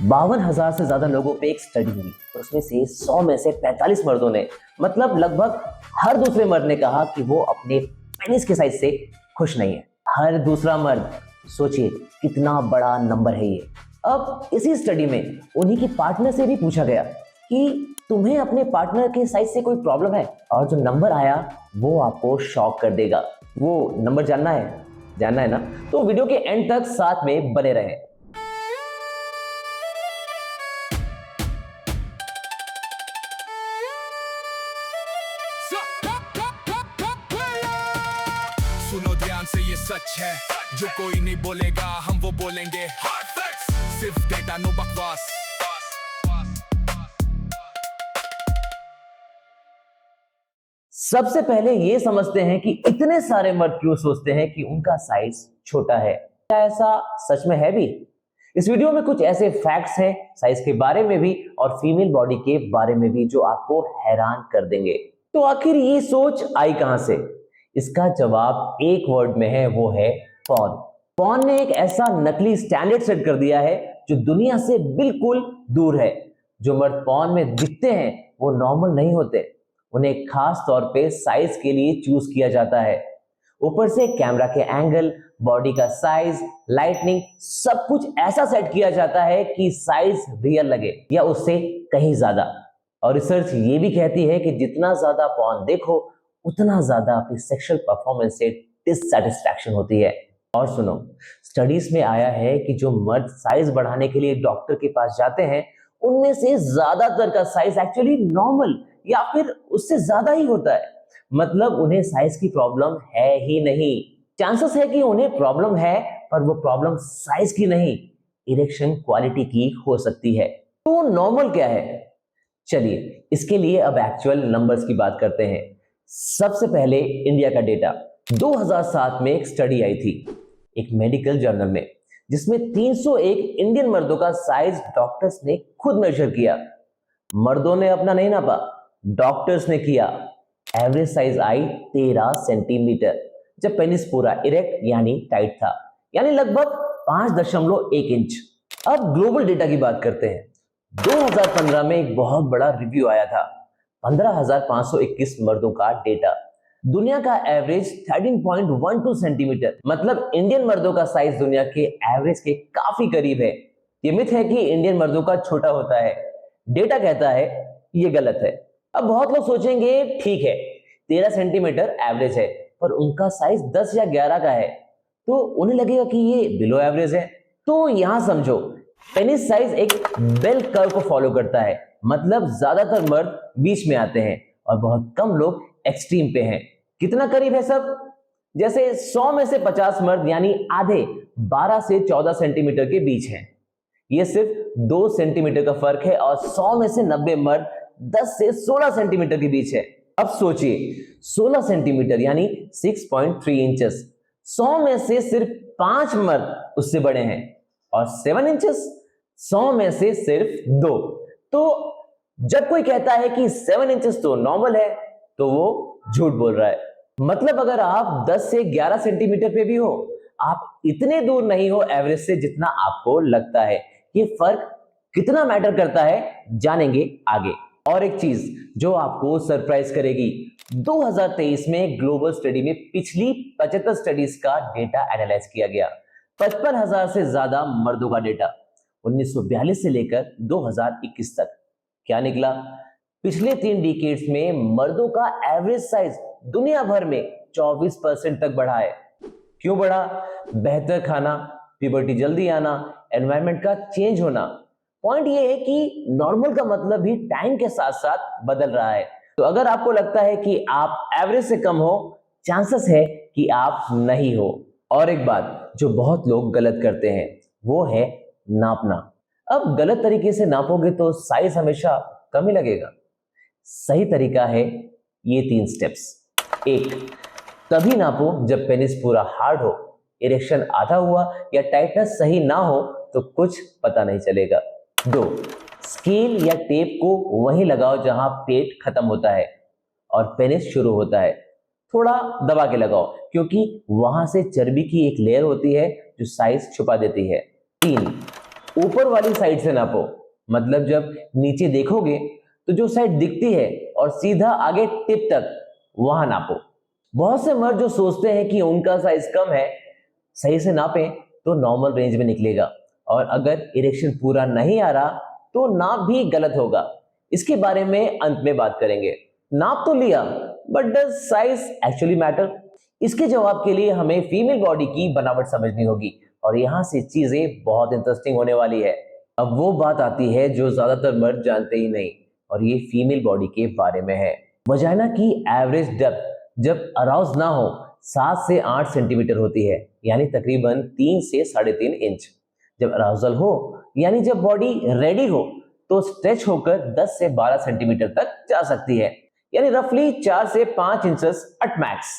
52,000 से ज्यादा लोगों पे एक स्टडी हुई और उसमें से 100 में से 45 मर्दों ने, मतलब लगभग हर दूसरे मर्द ने कहा कि वो अपने पेनिस के साइज से खुश नहीं है। हर दूसरा मर्द, सोचिए कितना बड़ा नंबर है ये। अब इसी स्टडी में उन्हीं की पार्टनर से भी पूछा गया कि तुम्हें अपने पार्टनर के साइज से कोई प्रॉब्लम है, और जो नंबर आया वो आपको शॉक कर देगा। वो नंबर जानना है ना? तो वीडियो के एंड तक साथ में बने रहें। सुनो ध्यान से, ये सच है, जो कोई नहीं बोलेगा हम वो बोलेंगे। हार्ड फैक्ट्स, सिर्फ डेटा, नो बकवास। सबसे पहले ये समझते हैं कि इतने सारे मर्द क्यों सोचते हैं कि उनका साइज छोटा है। क्या ऐसा सच में है भी? इस वीडियो में कुछ ऐसे फैक्ट्स हैं साइज के बारे में भी और फीमेल बॉडी के बारे में भी जो आपको हैरान कर देंगे। तो आखिर ये सोच आई कहां से? इसका जवाब एक वर्ड में है, वो है पॉर्न। पॉर्न ने एक ऐसा नकली स्टैंडर्ड सेट कर दिया है जो दुनिया से बिल्कुल दूर है। जो मर्द पॉर्न में दिखते हैं वो नॉर्मल नहीं होते, उन्हें खास तौर पे साइज के लिए चूज किया जाता है। ऊपर से कैमरा के एंगल, बॉडी का साइज, लाइटनिंग, सब कुछ ऐसा सेट किया जाता है कि साइज रियल लगे या उससे कहीं ज्यादा। और रिसर्च ये भी कहती है कि जितना ज्यादा पॉर्न देखो उतना ज्यादा अपनी सेक्सुअल परफॉर्मेंस से डिससैटिस्फैक्शन होती है। और सुनो, स्टडीज में आया है कि जो मर्द साइज बढ़ाने के लिए डॉक्टर के पास जाते हैं उनमें से ज्यादातर का साइज एक्चुअली नॉर्मल या फिर उससे ज्यादा ही होता है। मतलब उन्हें साइज की प्रॉब्लम है ही नहीं। चांसेस है कि उन्हें प्रॉब्लम है पर वो प्रॉब्लम साइज की नहीं, इरेक्शन क्वालिटी की हो सकती है। तो नॉर्मल क्या है? चलिए इसके लिए अब एक्चुअल नंबर्स की बात करते हैं। सबसे पहले इंडिया का डेटा। 2007 में एक स्टडी आई थी एक मेडिकल जर्नल में, जिसमें 301 इंडियन मर्दों का साइज डॉक्टर्स ने खुद मेजर किया। मर्दों ने अपना नहीं नापा, डॉक्टर्स ने किया। एवरेज साइज आई 13 सेंटीमीटर, जब पेनिस पूरा इरेक्ट यानी टाइट था, यानी लगभग 5.1 इंच। अब ग्लोबल डेटा की बात करते हैं। 2015 में एक बहुत बड़ा रिव्यू आया था, 15,521 मर्दों का डेटा। दुनिया का एवरेज 13.12 सेंटीमीटर, मतलब इंडियन मर्दों का साइज दुनिया के एवरेज के काफी करीब है। ये मिथ है कि इंडियन मर्दों का छोटा होता है, डेटा कहता है ये गलत है। अब बहुत लोग सोचेंगे ठीक है 13 सेंटीमीटर एवरेज है, पर उनका साइज 10 या 11 का है तो उन्हें लगेगा कि ये बिलो एवरेज है। तो यहां समझो, पेनिस साइज एक बेल कर्व को फॉलो करता है, मतलब ज्यादातर मर्द बीच में आते हैं और बहुत कम लोग एक्सट्रीम पे हैं। कितना करीब है सब? जैसे 100 में से 50 मर्द यानी आधे 12 से 14 सेंटीमीटर के बीच हैं। ये सिर्फ 2 सेंटीमीटर का फर्क है। और 100 में से 90 मर्द 10 से 16 सेंटीमीटर के बीच है। अब सोचिए 16 सेंटीमीटर यानी 6.3 इंचेस, 100 में से सिर्फ 5 मर्द उससे बड़े हैं। और 7 इंचेस 100 में से सिर्फ 2। तो जब कोई कहता है कि 7 इंचेस तो नॉर्मल है तो वो झूठ बोल रहा है। मतलब अगर आप 10 से 11 सेंटीमीटर पे भी हो, आप इतने दूर नहीं हो एवरेज से जितना आपको लगता है। ये फर्क कितना मैटर करता है जानेंगे आगे। और एक चीज जो आपको सरप्राइज करेगी, 2023 में ग्लोबल स्टडी में पिछली 75 स्टडीज का डेटा एनालाइज किया गया। 55,000 से ज्यादा मर्दों का डेटा 1942 से लेकर 2021 तक। क्या निकला? पिछले 3 डिकेड्स में मर्दों का एवरेज साइज दुनिया भर में 24% तक बढ़ा है। क्यों बढ़ा? बेहतर खाना, प्यूबर्टी जल्दी आना, एनवायरनमेंट का चेंज होना। पॉइंट ये है कि नॉर्मल का मतलब भी टाइम के साथ साथ बदल रहा है। तो अगर आपको लगता है कि आप एवरेज से कम हो, चांसेस है कि आप नहीं हो। और एक बात जो बहुत लोग गलत करते हैं वो है नापना। अब गलत तरीके से नापोगे तो साइज हमेशा कम ही लगेगा। सही तरीका है ये 3 स्टेप्स। 1, तभी नापो जब पेनिस पूरा हार्ड हो, इरेक्शन आधा हुआ या टाइटनेस सही ना हो तो कुछ पता नहीं चलेगा। 2, स्केल या टेप को वहीं लगाओ जहां पेट खत्म होता है और पेनिस शुरू होता है। थोड़ा दबा के लगाओ क्योंकि वहां से चर्बी की एक लेयर होती है जो साइज छुपा देती है। 3, ऊपर वाली साइड से नापो, मतलब जब नीचे देखोगे तो जो साइड दिखती है और सीधा आगे टिप तक वहां नापो। बहुत से मर्द जो सोचते हैं कि उनका साइज कम है, सही से नापें तो नॉर्मल रेंज में निकलेगा, और अगर इरेक्शन पूरा नहीं आ रहा तो नाप भी गलत होगा। इसके बारे में अंत में बात करेंगे। नाप तो लिया, but does size actually matter? इसके जवाब के लिए हमें फीमेल बॉडी की बनावट समझनी होगी, और यहां से चीजें बहुत इंटरेस्टिंग होने वाली है। अब वो बात आती है जो ज्यादातर मर्द जानते ही नहीं, और ये फीमेल बॉडी के बारे में है। वजाइना की एवरेज डेप्थ जब अराउज ना हो 7 से 8 सेंटीमीटर होती है, यानी तकरीबन 3 से 3.5 इंच। जब अराउजल हो यानी जब बॉडी रेडी हो तो स्ट्रेच होकर 10 से 12 सेंटीमीटर तक जा सकती है, यानी रफली 4 से 5 इंचेस एट मैक्स।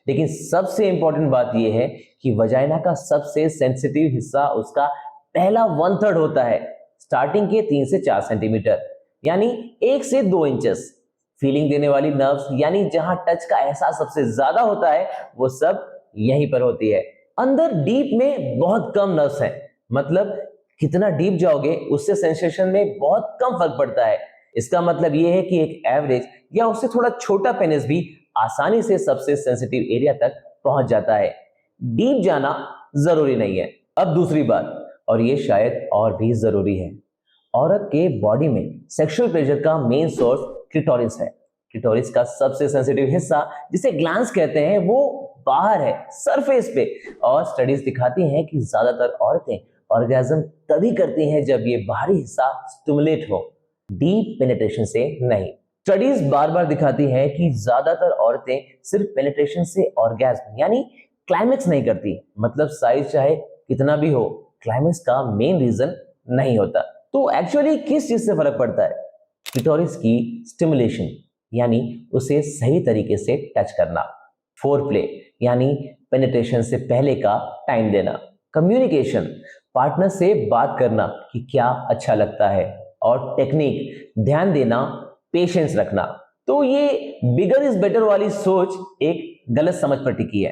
लेकिन सबसे इंपॉर्टेंट बात यह है कि वजाइना का सबसे सेंसिटिव हिस्सा उसका पहला 1/3 होता है, स्टार्टिंग के 3 से 4 सेंटीमीटर, यानी 1 से 2 इंचेस। फीलिंग देने वाली नर्व्स, यानी जहां टच का एहसास सबसे ज्यादा होता है, वो सब यहीं पर होती है। अंदर डीप में बहुत कम नर्व्स हैं, मतलब कितना डीप जाओगे उससे सेंसेशन में बहुत कम फर्क पड़ता है। इसका मतलब यह है कि एक एवरेज या उससे थोड़ा छोटा पेनिस भी आसानी से सबसे सेंसिटिव एरिया तक पहुंच जाता है। डीप जाना जरूरी नहीं है। अब दूसरी बात, और ये शायद और भी जरूरी है, औरत के बॉडी में सेक्सुअल प्लेजर का मेन सोर्स क्लिटोरिस है। क्लिटोरिस का सबसे सेंसिटिव हिस्सा, जिसे ग्लैंड्स कहते हैं, वो बाहर है, सरफेस पे, और स्टडीज दिखाती हैं कि ज्यादातर औरतें ऑर्गेज्म तभी करती हैं जब ये बाहरी हिस्सा स्टिमुलेट हो, डीप पेनिट्रेशन से नहीं। स्टडीज बार बार दिखाती हैं कि ज्यादातर औरतें सिर्फ पेनिट्रेशन से ऑर्गेज्म यानी क्लाइमेक्स नहीं करती, मतलब साइज चाहे कितना भी हो, क्लाइमेक्स का मेन रीजन नहीं होता। तो एक्चुअली किस चीज से फर्क पड़ता है? क्लिटोरिस की स्टिमुलेशन, यानी उसे सही तरीके से टच करना, फोरप्ले यानी पेनिट्रेशन से पहले का टाइम देना, कम्युनिकेशन, पार्टनर से बात करना कि क्या अच्छा लगता है, और टेक्निक, ध्यान देना, पेशेंस रखना। तो ये बिगर इज बेटर वाली सोच एक गलत समझ पर टिकी है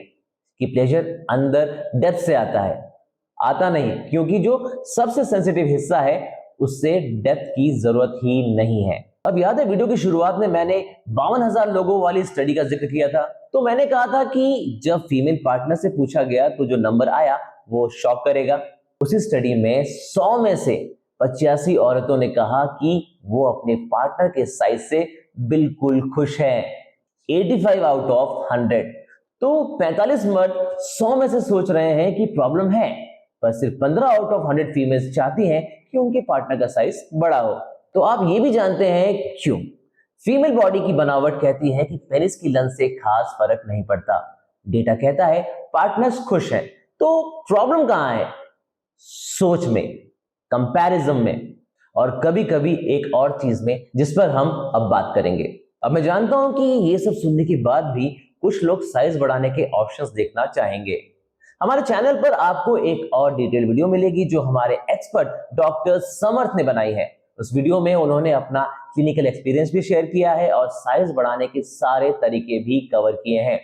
कि प्लेजर अंदर डेप्थ से आता नहीं, क्योंकि जो सबसे सेंसिटिव हिस्सा है उससे डेप्थ की जरूरत ही नहीं है। अब याद है वीडियो की शुरुआत में मैंने 52,000 लोगों वाली स्टडी का जिक्र किया था, तो मैंने कहा था कि जब फीमेल पार्टनर से पूछा गया तो जो नंबर आया वो शॉक करेगा। उसी स्टडी में 100 में से 85 औरतों ने कहा कि वो अपने पार्टनर के साइज से बिल्कुल खुश हैं, 85 आउट ऑफ 100। तो 45 मर्द 100 में से सोच रहे हैं कि प्रॉब्लम है, पर सिर्फ 15 आउट ऑफ 100 फीमेल्स चाहती हैं कि उनके पार्टनर का साइज बड़ा हो। तो आप ये भी जानते हैं क्यों? फीमेल बॉडी की बनावट कहती है कि पेनिस की लेंथ से खास फर्क नहीं पड़ता। डेटा कहता है पार्टनर्स खुश हैं। तो प्रॉब्लम कहां है? सोच में, कंपैरिजन में, और कभी कभी एक और चीज में, जिस पर हम अब बात करेंगे। अब मैं जानता हूं कि ये सब सुनने के बाद भी कुछ लोग साइज बढ़ाने के ऑप्शंस देखना चाहेंगे। हमारे चैनल पर आपको एक और डिटेल वीडियो मिलेगी जो हमारे एक्सपर्ट डॉक्टर समर्थ ने बनाई है। उस वीडियो में उन्होंने अपना क्लिनिकल एक्सपीरियंस भी शेयर किया है और साइज बढ़ाने के सारे तरीके भी कवर किए हैं।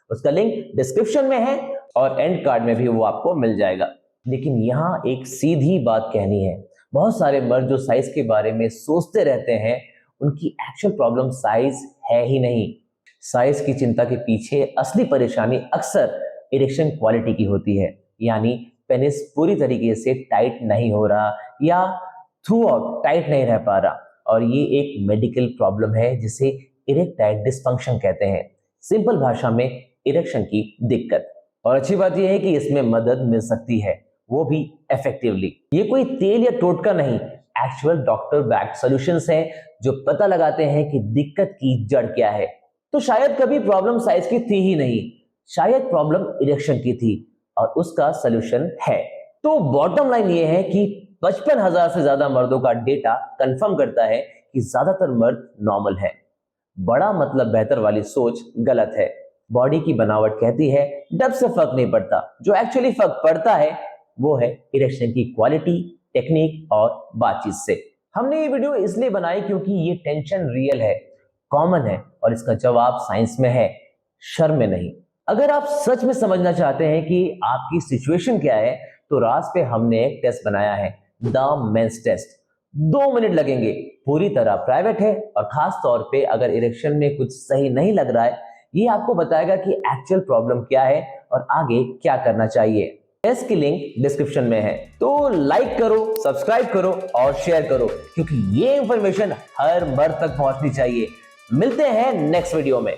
उसका लिंक डिस्क्रिप्शन में है और एंड कार्ड में भी वो आपको मिल जाएगा। लेकिन यहाँ एक सीधी बात कहनी है, बहुत सारे मर्द जो साइज के बारे में सोचते रहते हैं, उनकी एक्चुअल प्रॉब्लम साइज है ही नहीं। साइज की चिंता के पीछे असली परेशानी अक्सर इरेक्शन क्वालिटी की होती है, यानी पेनिस पूरी तरीके से टाइट नहीं हो रहा या थ्रू आउट टाइट नहीं रह पा रहा, और ये एक मेडिकल प्रॉब्लम है जिसे इरेक्टाइल डिस्फंक्शन कहते हैं। सिंपल भाषा में इरेक्शन की दिक्कत। और अच्छी बात यह है कि इसमें मदद मिल सकती है, वो भी इफेक्टिवली। ये कोई तेल या टोटका नहीं, एक्चुअल डॉक्टर बैक्ड सॉल्यूशंस हैं जो पता लगाते हैं कि दिक्कत की जड़ क्या है। तो शायद कभी प्रॉब्लम साइज की थी ही नहीं, शायद प्रॉब्लम इरेक्शन की थी और उसका सॉल्यूशन है। तो बॉटम लाइन ये है कि 55,000 से ज्यादा मर्दों का डेटा कंफर्म करता है कि ज्यादातर मर्द नॉर्मल है। बड़ा मतलब बेहतर वाली सोच गलत है। बॉडी की बनावट कहती है डेप्थ से फर्क नहीं पड़ता, जो एक्चुअली फर्क पड़ता है वो है इरेक्शन की क्वालिटी, टेक्निक और बातचीत से। हमने ये वीडियो इसलिए बनाई क्योंकि ये टेंशन रियल है, कॉमन है, और इसका जवाब साइंस में है, शर्म में नहीं। अगर आप सच में समझना चाहते हैं कि आपकी सिचुएशन क्या है, तो राज पे हमने एक टेस्ट बनाया है द मेंस टेस्ट। 2 मिनट लगेंगे, पूरी तरह प्राइवेट है और खास तौर पे अगर इरेक्शन में कुछ सही नहीं लग रहा है, ये आपको बताएगा कि एक्चुअल प्रॉब्लम क्या है और आगे क्या करना चाहिए। टेस्ट की लिंक डिस्क्रिप्शन में है, तो लाइक करो, सब्सक्राइब करो और शेयर करो, क्योंकि ये इंफॉर्मेशन हर मर्द तक पहुंचनी चाहिए। मिलते हैं नेक्स्ट वीडियो में।